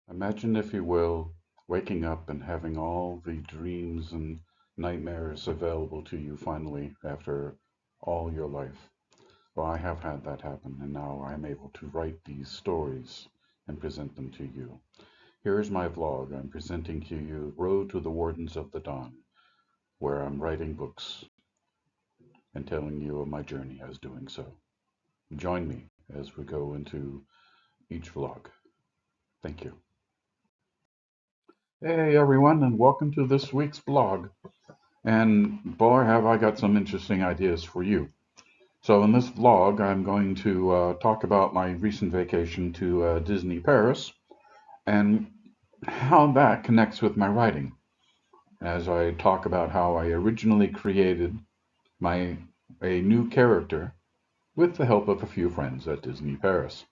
Imagine, if you will, waking up and having all the dreams and nightmares available to you finally after all your life. Well, I have had that happen, and now I'm able to write these stories and present them to you. Here is my vlog. I'm presenting to you Road to the Wardens of the Dawn, where I'm writing books and telling you of my journey as doing so. Join me as we go into each vlog. Thank you. Hey everyone, and welcome to this week's vlog. And boy, have I got some interesting ideas for you. So in this vlog, I'm going to talk about my recent vacation to Disney Paris and how that connects with my writing, as I talk about how I originally created my a new character with the help of a few friends at Disney Paris.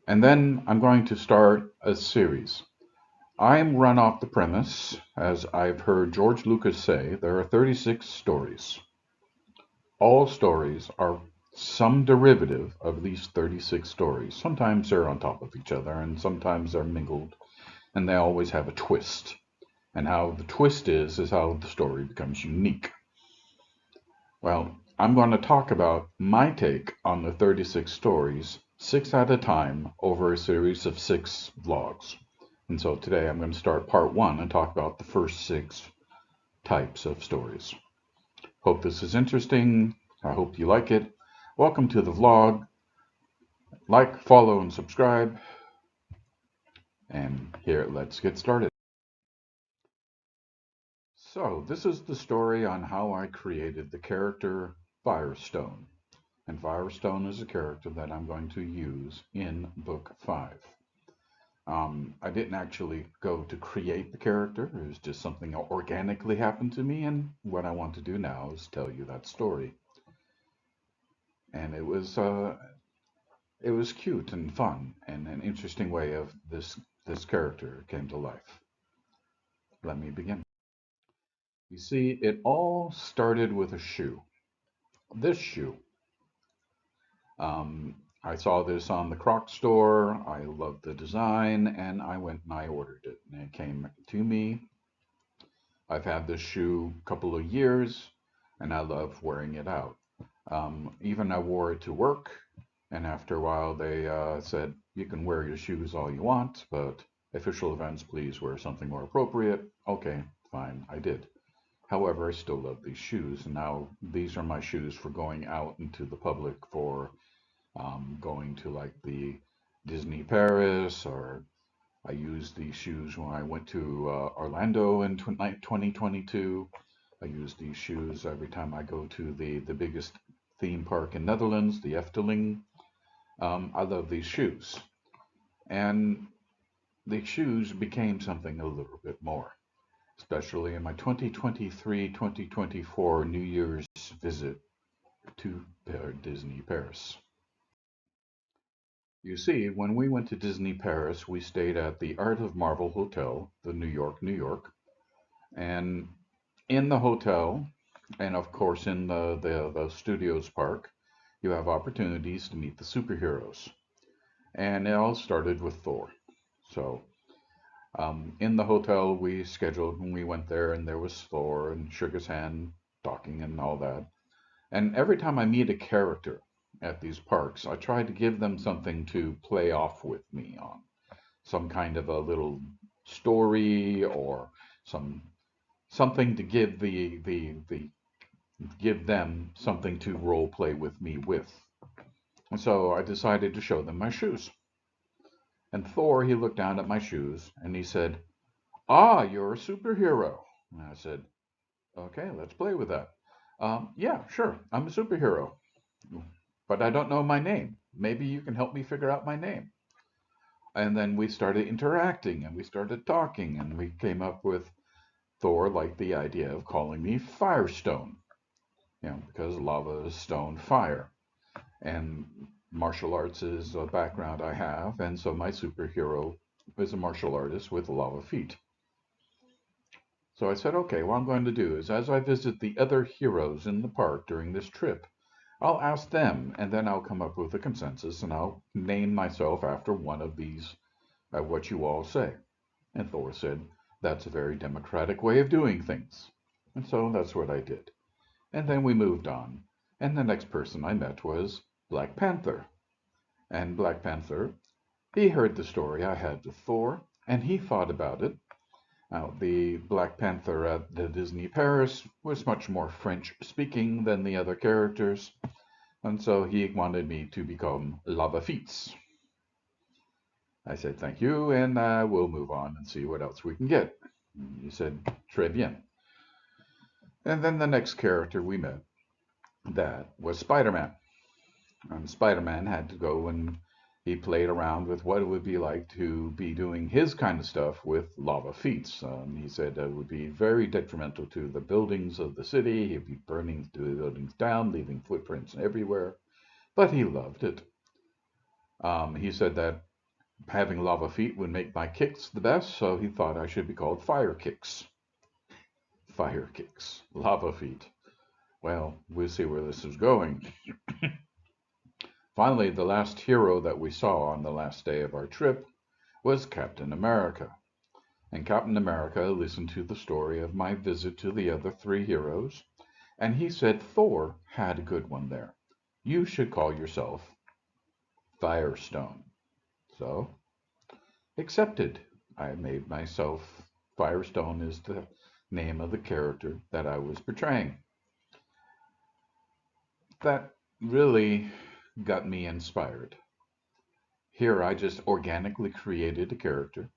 And then I'm going to start a series. I'm run off the premise, as I've heard George Lucas say, there are 36 stories. All stories are some derivative of these 36 stories. Sometimes they're on top of each other, and sometimes they're mingled, and they always have a twist. And how the twist is how the story becomes unique. Well, I'm going to talk about my take on the 36 stories, six at a time, over a series of six vlogs. And so today I'm going to start part one and talk about the first six types of stories. Hope this is interesting. I hope you like it. Welcome to the vlog. Like, follow, and subscribe. And here, let's get started. So, this is the story on how I created the character Firestone. And Firestone is a character that I'm going to use in book 5. I didn't actually go to create the character. It was just something that organically happened to me, and what I want to do now is tell you that story. And it was cute and fun and an interesting way of this character came to life. Let me begin. You see, it all started with a shoe. This shoe. Um, I saw this on the Croc store. I loved the design, and I went and I ordered it, and it came to me. I've had this shoe a couple of years, and I love wearing it out. Even I wore it to work, and after a while they said, you can wear your shoes all you want, but official events, please wear something more appropriate. Okay, fine, I did. However, I still love these shoes, and now these are my shoes for going out into the public, for going to like the Disney Paris, or I used these shoes when I went to Orlando in 2022. I use these shoes every time I go to the biggest theme park in Netherlands, the Efteling. I love these shoes. And the shoes became something a little bit more, especially in my 2023-2024 New Year's visit to Disney Paris. You see, when we went to Disney Paris, we stayed at the Art of Marvel Hotel, the New York, New York. And in the hotel, and of course in the studios park, you have opportunities to meet the superheroes. And it all started with Thor. So in the hotel, we scheduled when we went there, and there was Thor and shook his hand, talking and all that. And every time I meet a character at these parks, I try to give them something to play off with me on, some kind of a little story, or some something to give them something to role play with me with. And so I decided to show them my shoes. And Thor, he looked down at my shoes and he said, "Ah, you're a superhero." And I said, "Okay, let's play with that." Yeah, sure, I'm a superhero, but I don't know my name. Maybe you can help me figure out my name. And then we started interacting and we started talking, and we came up with Thor liked the idea of calling me Firestone, because lava is stone, fire. And martial arts is a background I have, and so my superhero is a martial artist with lava feet. So I said, okay, what I'm going to do is, as I visit the other heroes in the park during this trip, I'll ask them, and then I'll come up with a consensus, and I'll name myself after one of these at what you all say. And Thor said, that's a very democratic way of doing things. And so that's what I did. And then we moved on. And the next person I met was Black Panther. And Black Panther, he heard the story I had with Thor, and he thought about it. Now, the Black Panther at the Disney Paris was much more French speaking than the other characters, and so he wanted me to become Lava Feats. I said, thank you, and we'll move on and see what else we can get. He said, très bien. And then the next character we met, that was Spider-Man. And Spider-Man had to go and he played around with what it would be like to be doing his kind of stuff with lava feats. He said it would be very detrimental to the buildings of the city. He'd be burning the buildings down, leaving footprints everywhere. But he loved it. He said that having lava feet would make my kicks the best, so he thought I should be called Fire Kicks. Fire Kicks, lava feet. Well, we'll see where this is going. Finally, the last hero that we saw on the last day of our trip was Captain America. And Captain America listened to the story of my visit to the other three heroes, and he said Thor had a good one there. You should call yourself Firestone. So, accepted. I made myself Firestone is the name of the character that I was portraying. That really got me inspired. Here I just organically created a character.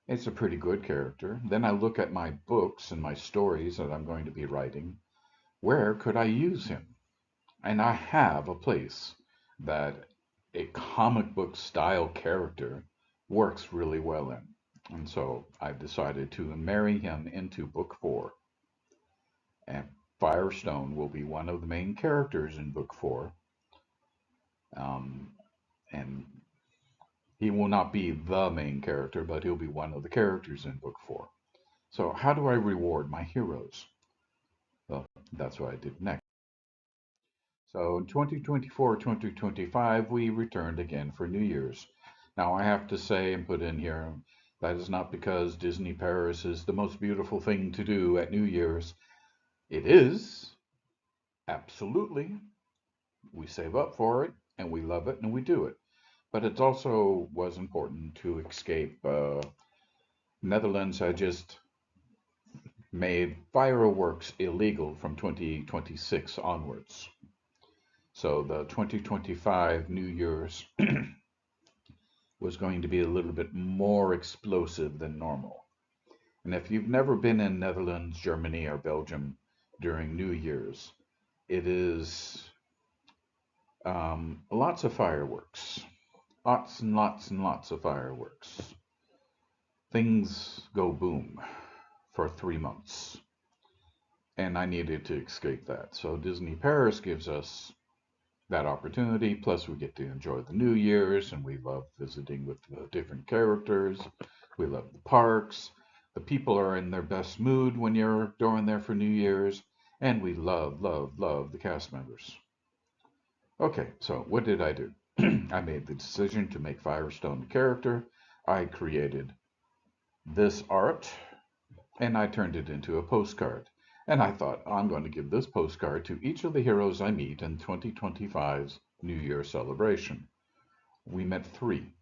It's a pretty good character. Then I look at my books and my stories that I'm going to be writing. Where could I use him? And I have a place that a comic book style character works really well in. And so I've decided to marry him into book 4. And Firestone will be one of the main characters in book 4. And he will not be the main character, but he'll be one of the characters in book 4. So how do I reward my heroes? Well, that's what I did next. So in 2024, 2025, we returned again for New Year's. Now I have to say and put in here, that is not because Disney Paris is the most beautiful thing to do at New Year's. It is, absolutely. We save up for it, and we love it, and we do it. But it also was important to escape. Netherlands had just made fireworks illegal from 2026 onwards. So the 2025 New Year's was going to be a little bit more explosive than normal. And if you've never been in Netherlands, Germany, or Belgium during New Year's, it is lots of fireworks. Lots and lots and lots of fireworks. Things go boom for 3 months. And I needed to escape that. So Disney Paris gives us that opportunity. Plus, we get to enjoy the New Year's, and we love visiting with the different characters. We love the parks. The people are in their best mood when you're going there for New Year's. And we love, love, love the cast members. Okay, so what did I do? I made the decision to make Firestone the character. I created this art, and I turned it into a postcard. And I thought, I'm going to give this postcard to each of the heroes I meet in 2025's New Year celebration. We met 3.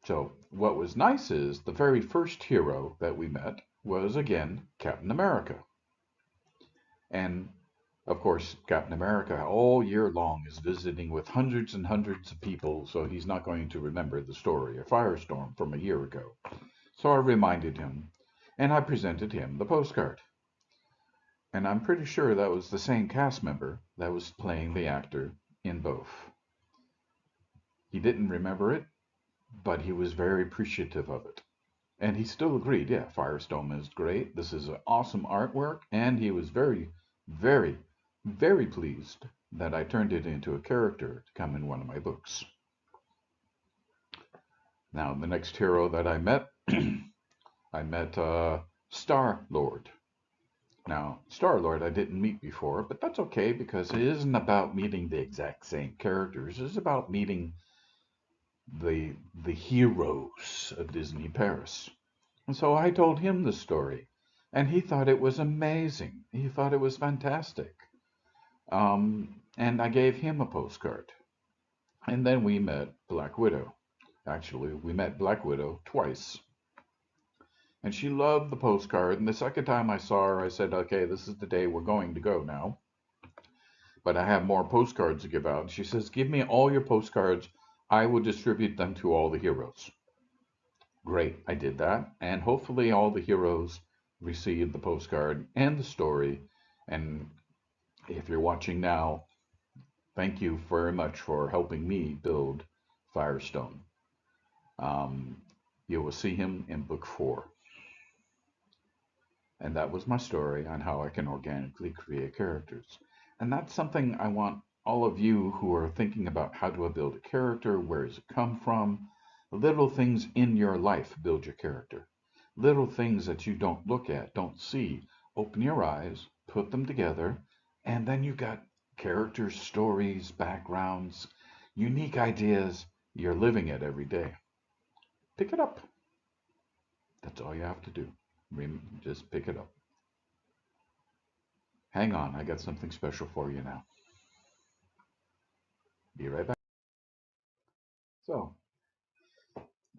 So what was nice is the very first hero that we met was, again, Captain America. And of course, Captain America all year long is visiting with hundreds and hundreds of people, so he's not going to remember the story of Firestorm from a year ago. So I reminded him, and I presented him the postcard. And I'm pretty sure that was the same cast member that was playing the actor in both. He didn't remember it, but he was very appreciative of it. And he still agreed, yeah, Firestone is great. This is an awesome artwork. And he was very, very, very pleased that I turned it into a character to come in one of my books. Now, the next hero that I met, I met Star-Lord. Now, Star-Lord I didn't meet before, but that's okay because it isn't about meeting the exact same characters. It's about meeting the the heroes of Disney Paris. And so I told him the story, and he thought it was amazing. He thought it was fantastic. And I gave him a postcard. And then we met Black Widow. Actually, we met Black Widow twice. And she loved the postcard. And the second time I saw her, I said, okay, this is the day we're going to go now. But I have more postcards to give out. And she says, give me all your postcards. I will distribute them to all the heroes. Great, I did that. And hopefully all the heroes received the postcard and the story. And if you're watching now, thank you very much for helping me build Firestone. Um, you will see him in book 4. And that was my story on how I can organically create characters. And that's something I want all of you who are thinking about how do I build a character, where does it come from? Little things in your life build your character. Little things that you don't look at, don't see. Open your eyes, put them together, and then you got characters, stories, backgrounds, unique ideas. You're living it every day. Pick it up. That's all you have to do. Just pick it up. Hang on, I got something special for you now. Be right back. So,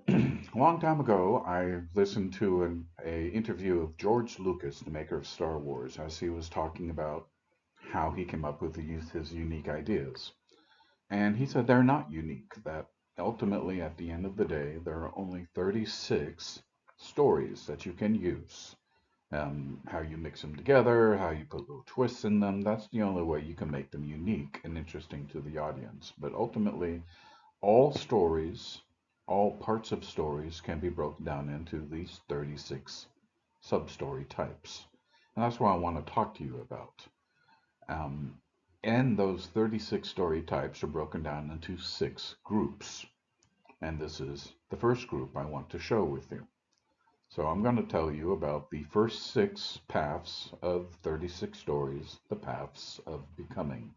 a long time ago, I listened to a interview of George Lucas, the maker of Star Wars, as he was talking about how he came up with his unique ideas. And he said they're not unique, that ultimately, at the end of the day, there are only 36 stories that you can use. How you mix them together, how you put little twists in them, that's the only way you can make them unique and interesting to the audience. But ultimately, all stories, all parts of stories can be broken down into these 36 sub-story types. And that's what I want to talk to you about. Um, and those 36 story types are broken down into 6 groups. And this is the first group I want to show with you. So I'm going to tell you about the first 6 paths of 36 stories, the paths of becoming.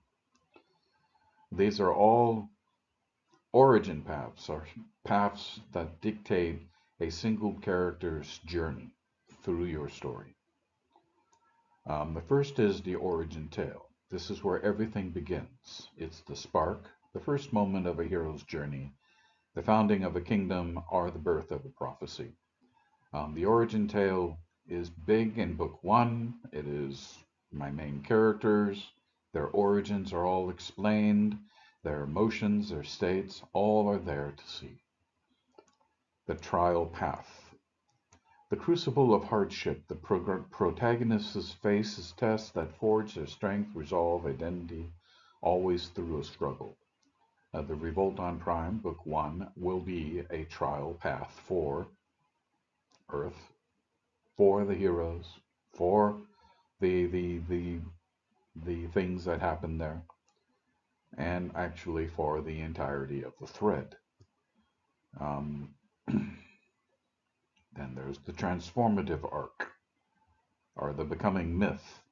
These are all origin paths, are paths that dictate a single character's journey through your story. The first is the origin tale. This is where everything begins. It's the spark, the first moment of a hero's journey, the founding of a kingdom, or the birth of a prophecy. The origin tale is big in book 1. It is my main characters. Their origins are all explained. Their emotions, their states, all are there to see. The trial path. The crucible of hardship the protagonists face is tests that forge their strength, resolve, identity, always through a struggle. The Revolt on Prime, Book 1, will be a trial path for Earth, for the heroes, for the the the the things that happen there, and actually for the entirety of the thread. Um, then there's the transformative arc, or the becoming myth.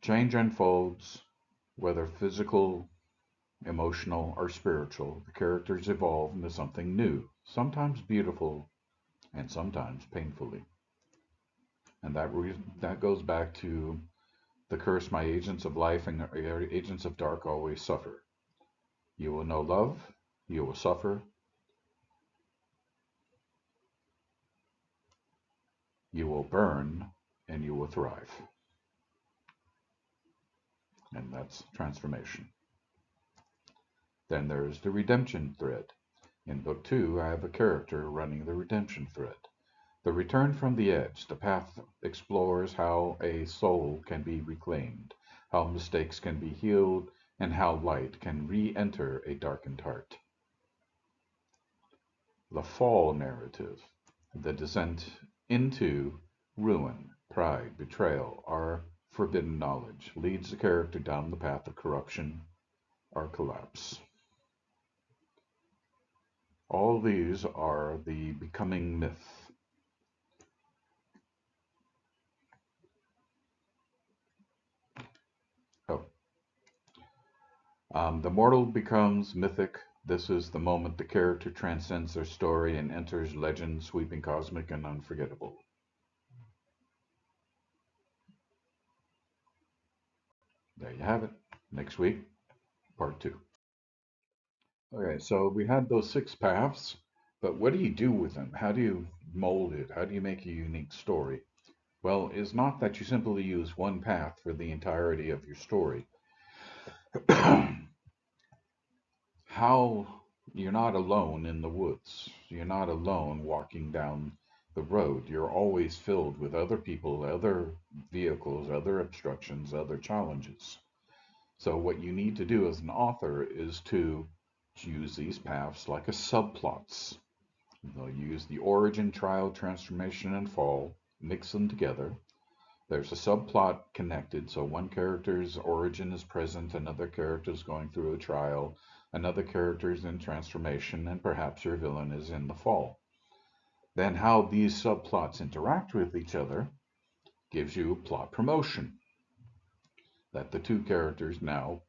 Change unfolds, whether physical, emotional, or spiritual. The characters evolve into something new, sometimes beautiful, and sometimes painfully. And that goes back to the curse my agents of life and agents of dark always suffer. You will know love, you will suffer, you will burn, and you will thrive. And that's transformation. Then there's the redemption thread. In book 2, I have a character running the redemption thread. The return from the edge. The path explores how a soul can be reclaimed, how mistakes can be healed, and how light can re-enter a darkened heart. The fall narrative. The descent into ruin, pride, betrayal, or forbidden knowledge leads the character down the path of corruption or collapse. All these are the becoming myth. Oh, the mortal becomes mythic, This is the moment the character transcends their story and enters legend, sweeping, cosmic, and unforgettable. There you have it. Next week, part 2. Okay, so we had those 6 paths, but what do you do with them? How do you mold it? How do you make a unique story? Well, it's not that you simply use one path for the entirety of your story. How you're not alone in the woods. You're not alone walking down the road. You're always filled with other people, other vehicles, other obstructions, other challenges. So what you need to do as an author is to use these paths like a subplots. They'll use the origin, trial, transformation, and fall, mix them together. There's a subplot connected, so one character's origin is present, another character is going through a trial, another character is in transformation, and perhaps your villain is in the fall. Then how these subplots interact with each other gives you plot promotion. That the two characters now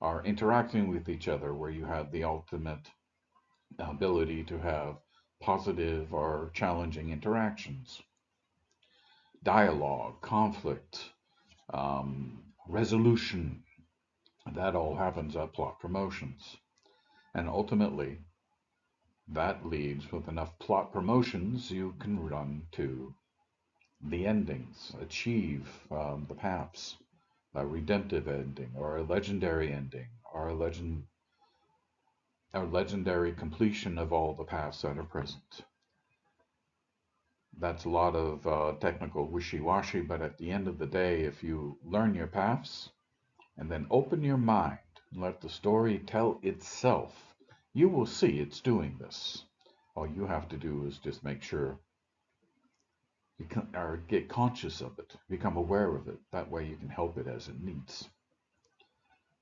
are interacting with each other, where you have the ultimate ability to have positive or challenging interactions. Dialogue, conflict, resolution, that all happens at plot promotions. And ultimately, that leads with enough plot promotions, you can run to the endings, achieve the paths, a redemptive ending, or a legendary ending, or a legendary completion of all the paths that are present. That's a lot of technical wishy-washy, but at the end of the day, if you learn your paths and then open your mind and let the story tell itself, you will see it's doing this. All you have to do is just make sure you can, or get conscious of it, become aware of it. That way you can help it as it needs.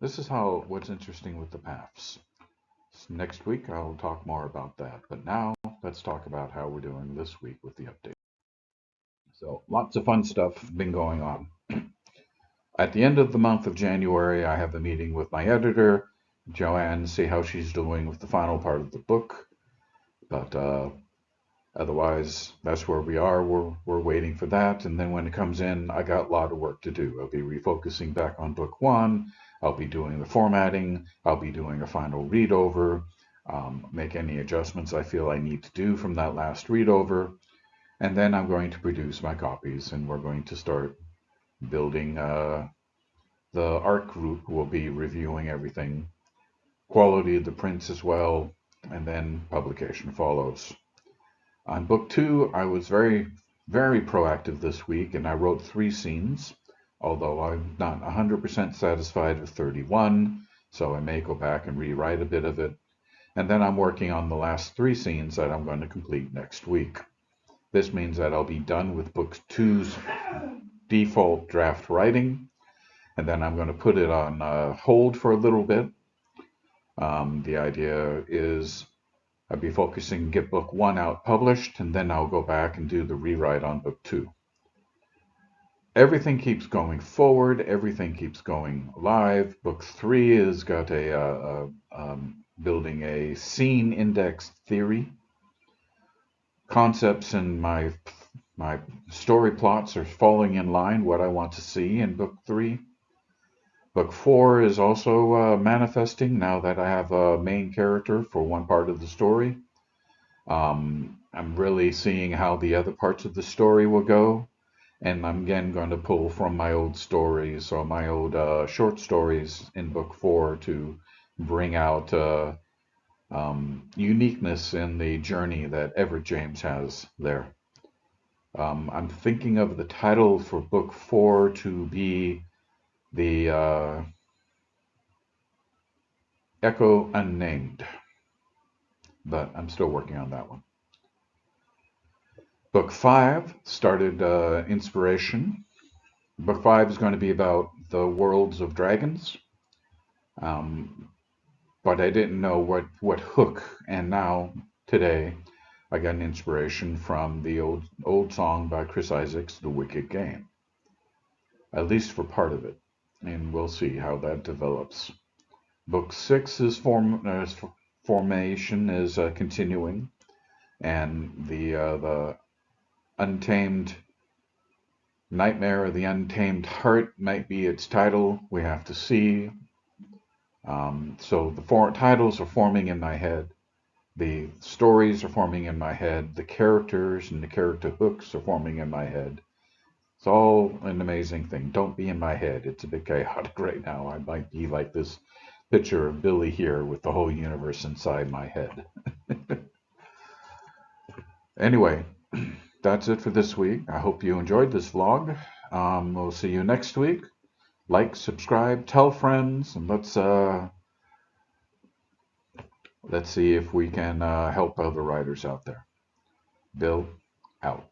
This is what's interesting with the paths. Next week I'll talk more about that, but now let's talk about how we're doing this week with the update. So lots of fun stuff been going on. At the end of the month of January, I have a meeting with my editor, Joanne, see how she's doing with the final part of the book. But otherwise, that's where we are. We're waiting for that. And then when it comes in, I got a lot of work to do. I'll be refocusing back on book 1. I'll be doing the formatting. I'll be doing a final read over, make any adjustments I feel I need to do from that last read over. And then I'm going to produce my copies, and we're going to start building the art group. Will be reviewing everything, quality of the prints as well, and then publication follows. On book 2, I was very, very proactive this week, and I wrote 3 scenes, although I'm not 100% satisfied with 31, so I may go back and rewrite a bit of it. And then I'm working on the last 3 scenes that I'm going to complete next week. This means that I'll be done with book 2's default draft writing, and then I'm going to put it on hold for a little bit. The idea is I'll be focusing to get book 1 out published, and then I'll go back and do the rewrite on book 2. Everything keeps going forward. Everything keeps going live. Book 3 has got building a scene index theory. Concepts in my story plots are falling in line what I want to see in book 3. Book 4 is also manifesting now that I have a main character for one part of the story. I'm really seeing how the other parts of the story will go. And I'm again going to pull from my old stories or my old short stories in book 4 to bring out uniqueness in the journey that Everett James has there. I'm thinking of the title for book 4 to be the Echo Unnamed, but I'm still working on that one. Book 5 started inspiration. Book 5 is going to be about the worlds of dragons, but I didn't know what hook, and now today I got an inspiration from the old song by Chris Isaak's The Wicked Game, at least for part of it, and we'll see how that develops. Book 6 is formation is continuing, and the Untamed Nightmare of the Untamed Heart might be its title. We have to see. So the titles are forming in my head. The stories are forming in my head. The characters and the character hooks are forming in my head. It's all an amazing thing. Don't be in my head. It's a bit chaotic right now. I might be like this picture of Billy here with the whole universe inside my head. Anyway, that's it for this week. I hope you enjoyed this vlog. We'll see you next week. Like, subscribe, tell friends, and let's see if we can help other writers out there. Bill, out.